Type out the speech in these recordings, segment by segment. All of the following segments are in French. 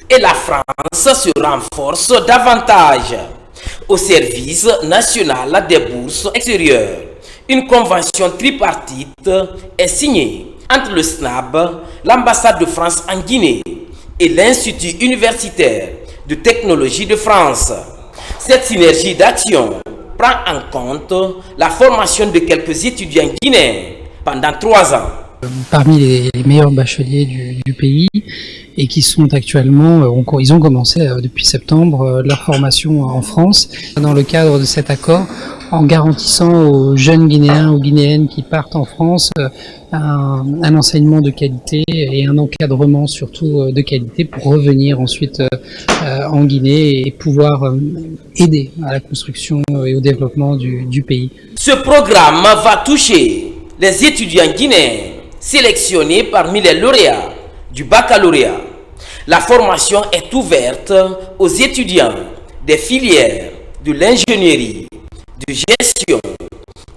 et la France se renforce davantage. Au service national des bourses extérieures, une convention tripartite est signée entre le SNAB, l'ambassade de France en Guinée et l'Institut universitaire de technologie de France. Cette synergie d'action prend en compte la formation de quelques étudiants guinéens pendant 3 ans. Parmi les meilleurs bacheliers du pays et qui sont actuellement, ils ont commencé depuis septembre leur formation en France dans le cadre de cet accord, en garantissant aux jeunes Guinéens ou Guinéennes qui partent en France un enseignement de qualité et un encadrement surtout de qualité pour revenir ensuite en Guinée et pouvoir aider à la construction et au développement du pays. Ce programme va toucher les étudiants guinéens sélectionnés parmi les lauréats du baccalauréat. La formation est ouverte aux étudiants des filières de l'ingénierie, de gestion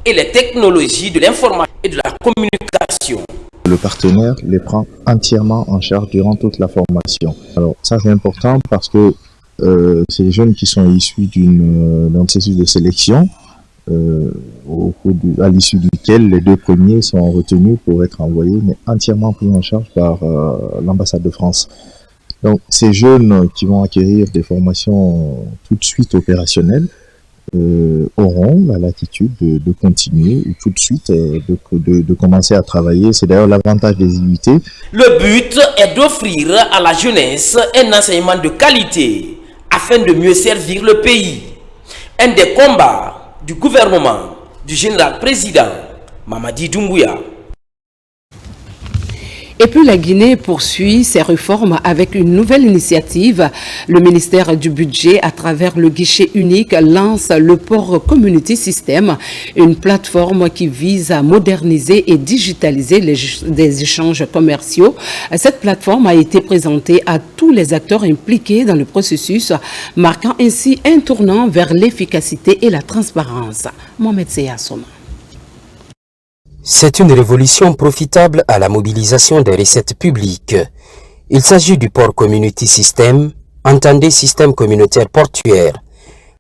et les technologies de l'information et de la communication. Le partenaire les prend entièrement en charge durant toute la formation. Alors ça c'est important parce que c'est des jeunes qui sont issus d'un processus de sélection à l'issue duquel les 2 premiers sont retenus pour être envoyés, mais entièrement pris en charge par l'ambassade de France. Donc ces jeunes qui vont acquérir des formations tout de suite opérationnelles auront la latitude de continuer tout de suite, de commencer à travailler. C'est d'ailleurs l'avantage des IUT. Le but est d'offrir à la jeunesse un enseignement de qualité afin de mieux servir le pays. Un des combats du gouvernement du général président Mamadi Doumbouya. Et puis la Guinée poursuit ses réformes avec une nouvelle initiative. Le ministère du Budget, à travers le guichet unique, lance le Port Community System, une plateforme qui vise à moderniser et digitaliser des échanges commerciaux. Cette plateforme a été présentée à tous les acteurs impliqués dans le processus, marquant ainsi un tournant vers l'efficacité et la transparence. Mohamed Seyassoma. C'est une révolution profitable à la mobilisation des recettes publiques. Il s'agit du Port Community System, entendez système communautaire portuaire.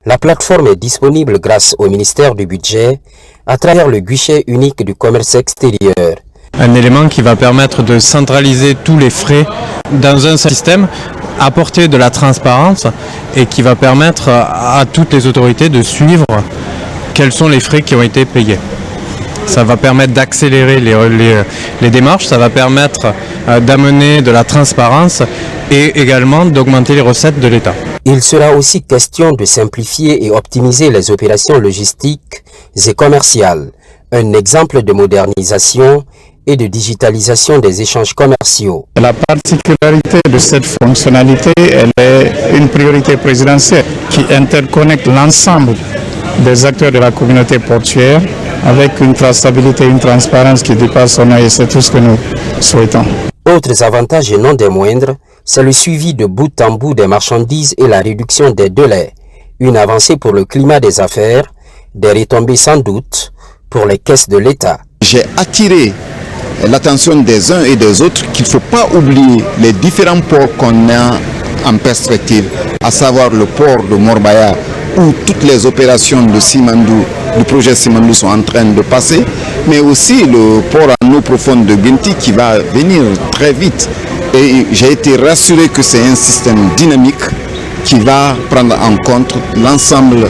La plateforme est disponible grâce au ministère du Budget à travers le guichet unique du commerce extérieur. Un élément qui va permettre de centraliser tous les frais dans un système, apporter de la transparence et qui va permettre à toutes les autorités de suivre quels sont les frais qui ont été payés. Ça va permettre d'accélérer les démarches, ça va permettre d'amener de la transparence et également d'augmenter les recettes de l'État. Il sera aussi question de simplifier et optimiser les opérations logistiques et commerciales. Un exemple de modernisation et de digitalisation des échanges commerciaux. La particularité de cette fonctionnalité, elle est une priorité présidentielle qui interconnecte l'ensemble des acteurs de la communauté portuaire avec une traçabilité et une transparence qui dépasse son œil, et c'est tout ce que nous souhaitons. Autres avantages et non des moindres, c'est le suivi de bout en bout des marchandises et la réduction des délais. Une avancée pour le climat des affaires, des retombées sans doute pour les caisses de l'État. J'ai attiré l'attention des uns et des autres qu'il ne faut pas oublier les différents ports qu'on a en perspective, à savoir le port de Morbaya, où toutes les opérations de Simandou, du projet Simandou sont en train de passer, mais aussi le port en eau profonde de Binti qui va venir très vite. Et j'ai été rassuré que c'est un système dynamique qui va prendre en compte l'ensemble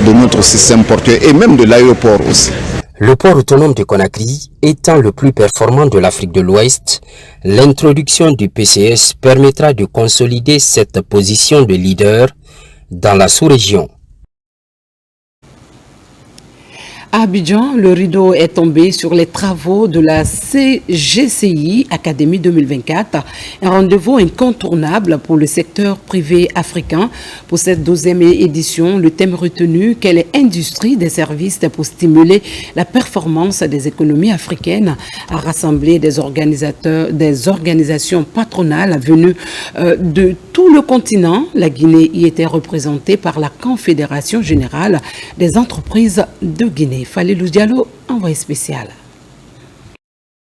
de notre système portuaire et même de l'aéroport aussi. Le port autonome de Conakry étant le plus performant de l'Afrique de l'Ouest, l'introduction du PCS permettra de consolider cette position de leader dans la sous-région. À Abidjan, le rideau est tombé sur les travaux de la CGCI Académie 2024, un rendez-vous incontournable pour le secteur privé africain. Pour cette 12e édition, le thème retenu, quelle est l'industrie des services pour stimuler la performance des économies africaines, a rassemblé des organisations patronales venues de tout le continent. La Guinée y était représentée par la Confédération générale des entreprises de Guinée. Falilou Diallo, envoyé spécial.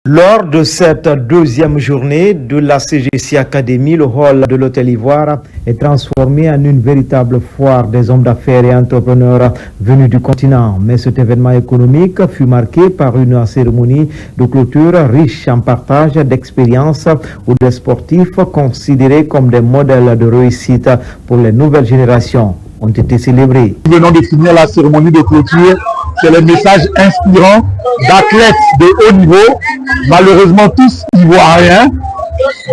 Lors de cette deuxième journée de la CGC Academy, le hall de l'Hôtel Ivoire est transformé en une véritable foire des hommes d'affaires et entrepreneurs venus du continent. Mais cet événement économique fut marqué par une cérémonie de clôture riche en partage d'expériences où des sportifs considérés comme des modèles de réussite pour les nouvelles générations ont été célébrés. Nous venons de finir la cérémonie de clôture. C'est le message inspirant d'athlètes de haut niveau, malheureusement tous ivoiriens,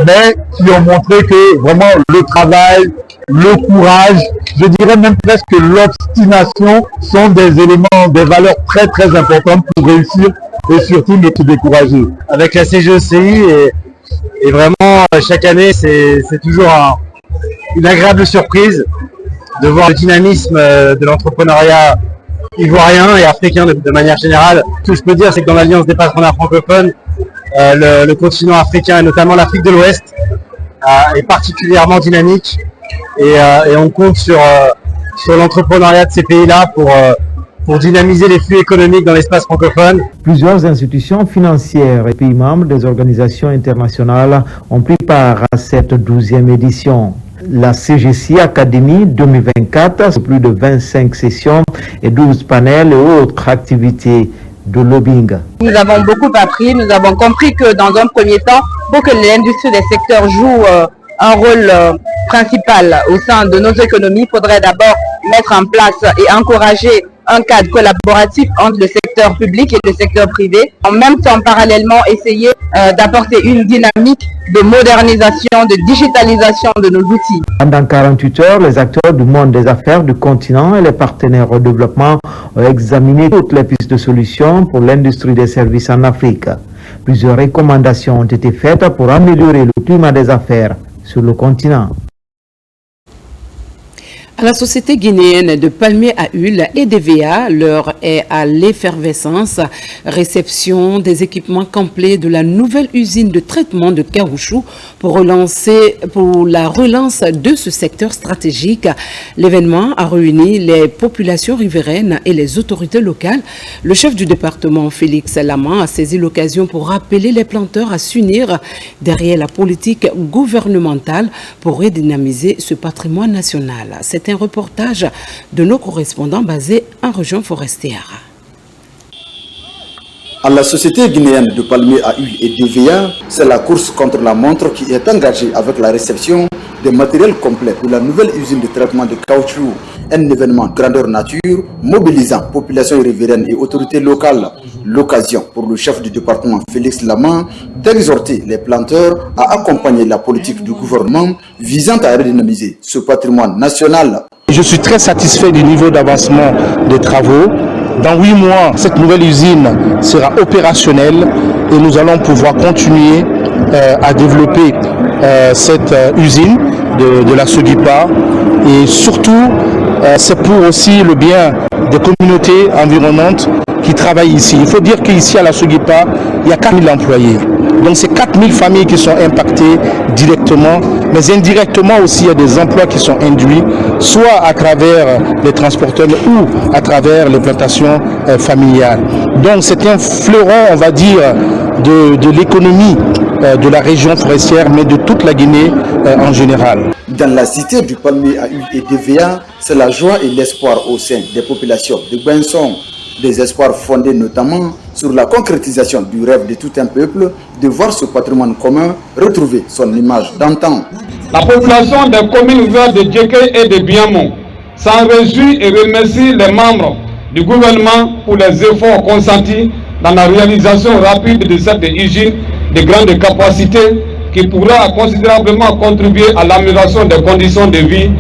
mais qui ont montré que vraiment le travail, le courage, je dirais même presque l'obstination sont des éléments, des valeurs très très importantes pour réussir et surtout ne se décourager. Avec la CGCI et vraiment chaque année c'est toujours une agréable surprise de voir le dynamisme de l'entrepreneuriat ivoirien et africain de manière générale. Ce que je peux dire, c'est que dans l'Alliance des patronats francophones, le continent africain et notamment l'Afrique de l'Ouest est particulièrement dynamique et on compte sur l'entrepreneuriat de ces pays-là pour dynamiser les flux économiques dans l'espace francophone. Plusieurs institutions financières et pays membres des organisations internationales ont pris part à cette 12e édition. La CGC Academy 2024, c'est plus de 25 sessions et 12 panels et autres activités de lobbying. Nous avons beaucoup appris, nous avons compris que dans un premier temps, pour que l'industrie des secteurs joue un rôle principal au sein de nos économies, il faudrait d'abord mettre en place et encourager un cadre collaboratif entre le secteur public et le secteur privé. En même temps, parallèlement, essayer d'apporter une dynamique de modernisation, de digitalisation de nos outils. Pendant 48 heures, les acteurs du monde des affaires du continent et les partenaires au développement ont examiné toutes les pistes de solutions pour l'industrie des services en Afrique. Plusieurs recommandations ont été faites pour améliorer le climat des affaires sur le continent. À la société guinéenne de palmiers à huile et DVA, l'heure est à l'effervescence. Réception des équipements complets de la nouvelle usine de traitement de caoutchouc pour la relance de ce secteur stratégique. L'événement a réuni les populations riveraines et les autorités locales. Le chef du département, Félix Lama, a saisi l'occasion pour rappeler les planteurs à s'unir derrière la politique gouvernementale pour redynamiser ce patrimoine national. C'est un reportage de nos correspondants basés en région forestière. À la société guinéenne de palmiers à huile et DVA, c'est la course contre la montre qui est engagée avec la réception des matériels complets de la nouvelle usine de traitement de caoutchouc. Un événement grandeur nature mobilisant population riveraine et autorités locales. L'occasion pour le chef du département Félix Lama d'exhorter les planteurs à accompagner la politique du gouvernement visant à redynamiser ce patrimoine national. Je suis très satisfait du niveau d'avancement des travaux. Dans 8 mois, cette nouvelle usine sera opérationnelle et nous allons pouvoir continuer à développer cette usine de la Sogipa. Et surtout, c'est pour aussi le bien des communautés environnantes qui travaillent ici. Il faut dire qu'ici à la Sogipa, il y a 4000 employés. Donc c'est 4000 familles qui sont impactées directement, mais indirectement aussi il y a des emplois qui sont induits, soit à travers les transporteurs ou à travers les plantations familiales. Donc c'est un fleuron, on va dire, de l'économie de la région forestière, mais de toute la Guinée en général. Dans la cité du palmier à huile et DVA, c'est la joie et l'espoir au sein des populations de Benson. Des espoirs fondés notamment sur la concrétisation du rêve de tout un peuple de voir ce patrimoine commun retrouver son image d'antan. La population des communes rurales de Djeké et de Biamon s'en réjouit et remercie les membres du gouvernement pour les efforts consentis dans la réalisation rapide de cette usine de grande capacité qui pourra considérablement contribuer à l'amélioration des conditions de vie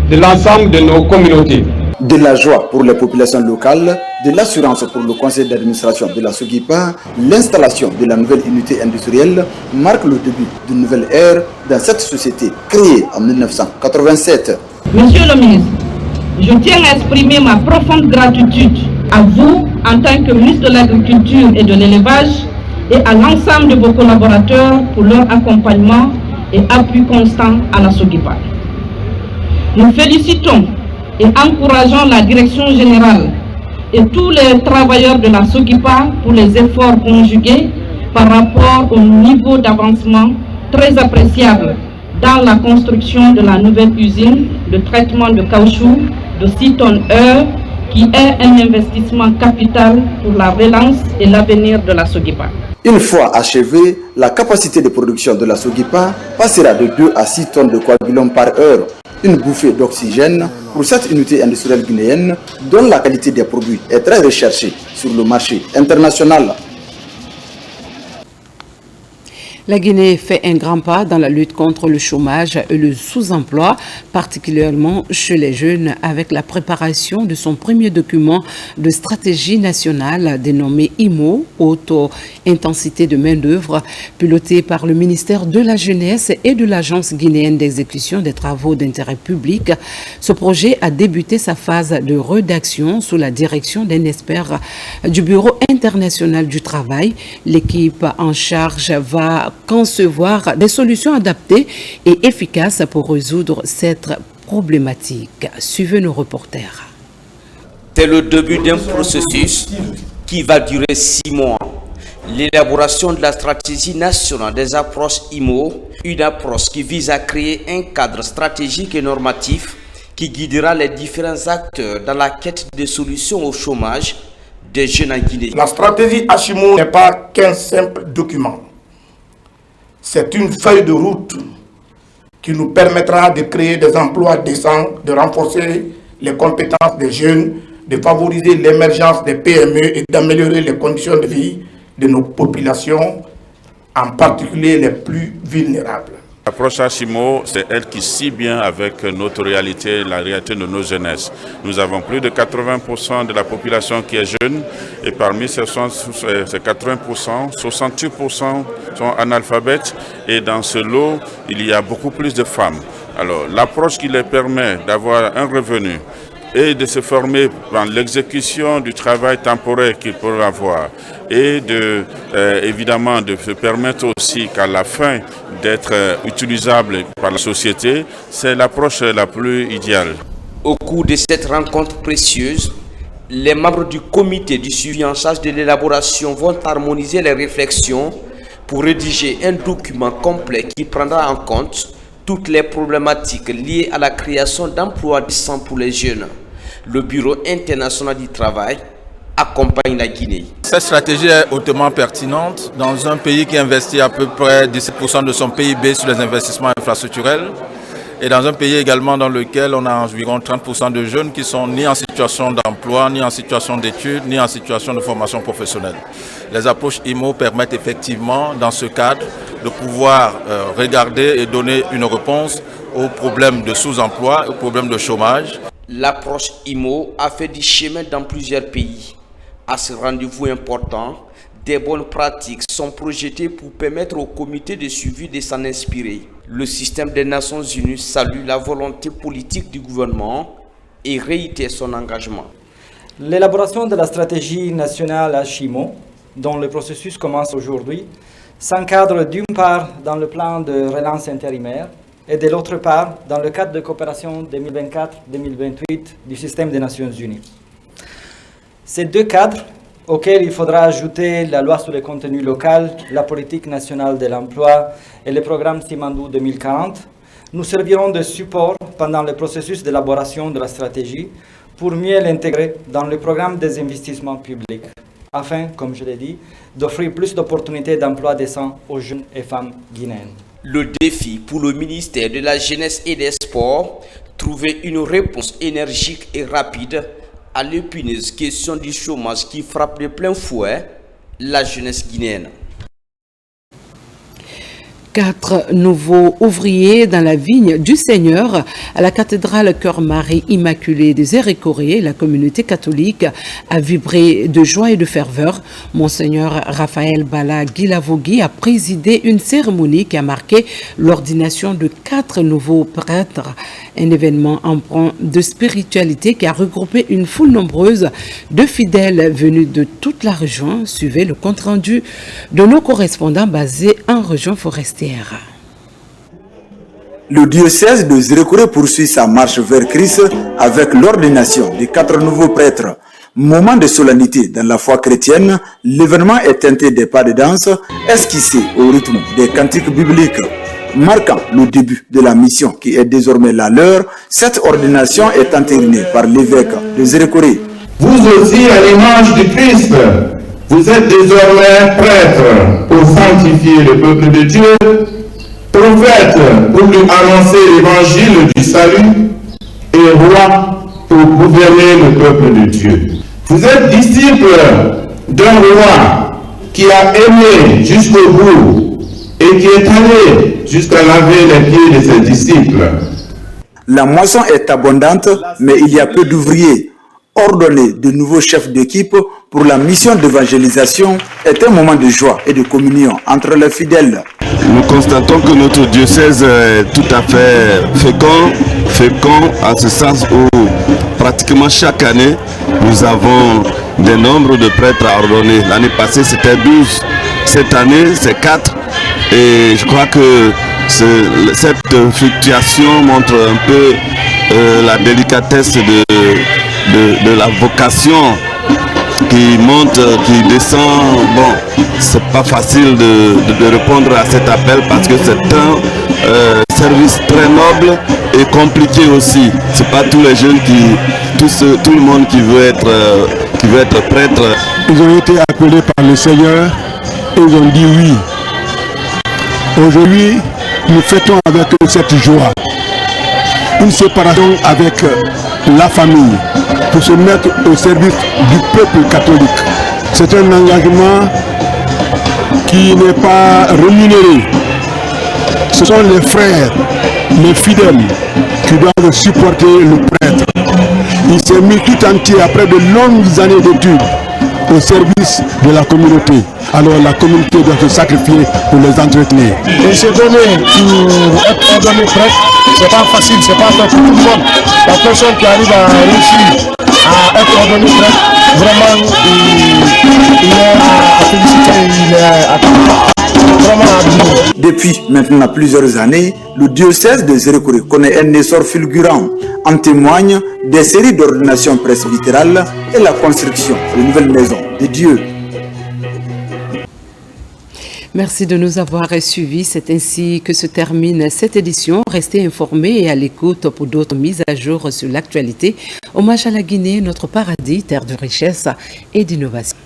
de l'ensemble de nos communautés. De la joie pour les populations locales, de l'assurance pour le conseil d'administration de la Sogipa, l'installation de la nouvelle unité industrielle marque le début d'une nouvelle ère dans cette société créée en 1987. Monsieur le ministre, je tiens à exprimer ma profonde gratitude à vous en tant que ministre de l'Agriculture et de l'Élevage et à l'ensemble de vos collaborateurs pour leur accompagnement et appui constant à la Sogipa. Nous félicitons et encourageons la direction générale et tous les travailleurs de la Sogipa pour les efforts conjugués par rapport au niveau d'avancement très appréciable dans la construction de la nouvelle usine de traitement de caoutchouc de 6 tonnes heure, qui est un investissement capital pour la relance et l'avenir de la Sogipa. Une fois achevée, la capacité de production de la Sogipa passera de 2 à 6 tonnes de coagulum par heure, une bouffée d'oxygène pour cette unité industrielle guinéenne dont la qualité des produits est très recherchée sur le marché international. La Guinée fait un grand pas dans la lutte contre le chômage et le sous-emploi, particulièrement chez les jeunes, avec la préparation de son premier document de stratégie nationale dénommé IMO, Haute Intensité de main-d'œuvre, piloté par le ministère de la Jeunesse et de l'Agence guinéenne d'exécution des travaux d'intérêt public. Ce projet a débuté sa phase de rédaction sous la direction d'un expert du Bureau international du travail. L'équipe en charge va concevoir des solutions adaptées et efficaces pour résoudre cette problématique. Suivez nos reporters. C'est le début d'un processus qui va durer 6 mois. L'élaboration de la stratégie nationale des approches IMO, une approche qui vise à créer un cadre stratégique et normatif qui guidera les différents acteurs dans la quête de solutions au chômage des jeunes en Guinée. La stratégie HIMO n'est pas qu'un simple document. C'est une feuille de route qui nous permettra de créer des emplois décents, de renforcer les compétences des jeunes, de favoriser l'émergence des PME et d'améliorer les conditions de vie de nos populations, en particulier les plus vulnérables. L'approche HIMO, c'est elle qui scie bien avec notre réalité, la réalité de nos jeunesses. Nous avons plus de 80% de la population qui est jeune et parmi ces 80%, 68% sont analphabètes et dans ce lot, il y a beaucoup plus de femmes. Alors l'approche qui leur permet d'avoir un revenu et de se former dans l'exécution du travail temporaire qu'ils peuvent avoir et évidemment de se permettre aussi qu'à la fin d'être utilisable par la société, c'est l'approche la plus idéale. Au cours de cette rencontre précieuse, les membres du comité du suivi en charge de l'élaboration vont harmoniser les réflexions pour rédiger un document complet qui prendra en compte toutes les problématiques liées à la création d'emplois décents pour les jeunes. Le Bureau international du travail accompagne la Guinée. Cette stratégie est hautement pertinente dans un pays qui investit à peu près 17% de son PIB sur les investissements infrastructurels et dans un pays également dans lequel on a environ 30% de jeunes qui sont ni en situation d'emploi, ni en situation d'études, ni en situation de formation professionnelle. Les approches IMO permettent effectivement, dans ce cadre, de pouvoir regarder et donner une réponse aux problèmes de sous-emploi, aux problèmes de chômage. L'approche IMO a fait du chemin dans plusieurs pays. À ce rendez-vous important, des bonnes pratiques sont projetées pour permettre au comité de suivi de s'en inspirer. Le système des Nations Unies salue la volonté politique du gouvernement et réitère son engagement. L'élaboration de la stratégie nationale HIMO, dont le processus commence aujourd'hui, s'encadre d'une part dans le plan de relance intérimaire et de l'autre part dans le cadre de coopération 2024-2028 du système des Nations Unies. Ces deux cadres, auxquels il faudra ajouter la loi sur le contenu local, la politique nationale de l'emploi et le programme Simandou 2040, nous serviront de support pendant le processus d'élaboration de la stratégie pour mieux l'intégrer dans le programme des investissements publics, afin, comme je l'ai dit, d'offrir plus d'opportunités d'emploi décents aux jeunes et femmes guinéennes. Le défi pour le ministère de la Jeunesse et des Sports, trouver une réponse énergique et rapide à l'épineuse question du chômage qui frappe de plein fouet la jeunesse guinéenne. 4 nouveaux ouvriers dans la vigne du Seigneur à la cathédrale Cœur-Marie Immaculée des Zérécoré. La communauté catholique a vibré de joie et de ferveur. Monseigneur Raphaël Bala Guilavogui a présidé une cérémonie qui a marqué l'ordination de 4 nouveaux prêtres. Un événement empreint de spiritualité qui a regroupé une foule nombreuse de fidèles venus de toute la région. Suivez le compte-rendu de nos correspondants basés en région forestière. Le diocèse de Zérékoré poursuit sa marche vers Christ avec l'ordination de 4 nouveaux prêtres. Moment de solennité dans la foi chrétienne, l'événement est teinté des pas de danse esquissés au rythme des cantiques bibliques. Marquant le début de la mission qui est désormais la leur, cette ordination est entérinée par l'évêque de Zérékoré. Vous aussi, à l'image du Christ, vous êtes désormais prêtres pour sanctifier le peuple de Dieu, prophètes pour lui annoncer l'évangile du salut et rois pour gouverner le peuple de Dieu. Vous êtes disciples d'un roi qui a aimé jusqu'au bout et qui est allé jusqu'à laver les pieds de ses disciples. La moisson est abondante, mais il y a peu d'ouvriers. Ordonner de nouveaux chefs d'équipe pour la mission d'évangélisation est un moment de joie et de communion entre les fidèles. Nous constatons que notre diocèse est tout à fait fécond en ce sens où pratiquement chaque année nous avons des nombres de prêtres à ordonner. L'année passée c'était 12, cette année c'est 4 et je crois que cette fluctuation montre un peu la délicatesse de la vocation qui monte, qui descend. Bon, c'est pas facile de répondre à cet appel parce que c'est un service très noble et compliqué aussi. C'est pas tous les jeunes tout le monde qui veut être prêtre. Ils ont été appelés par le Seigneur et ils ont dit oui. Aujourd'hui, nous fêtons avec cette joie une séparation avec la famille pour se mettre au service du peuple catholique. C'est un engagement qui n'est pas rémunéré. Ce sont les frères, les fidèles qui doivent supporter le prêtre. Il s'est mis tout entier après de longues années d'études au service de la communauté. Alors la communauté doit se sacrifier pour les entretenir. Et se donner pour être ordonné prêtre, c'est pas facile, c'est pas fait pour tout le monde. La personne qui arrive à réussir à être ordonné prêtre, vraiment il est à féliciter, il est vraiment à admirer. Depuis maintenant plusieurs années, le diocèse de Zérékoré connaît un essor fulgurant. En témoignent des séries d'ordinations presbytérales et la construction de nouvelles maisons de Dieu. Merci de nous avoir suivis. C'est ainsi que se termine cette édition. Restez informés et à l'écoute pour d'autres mises à jour sur l'actualité. Hommage à la Guinée, notre paradis, terre de richesse et d'innovation.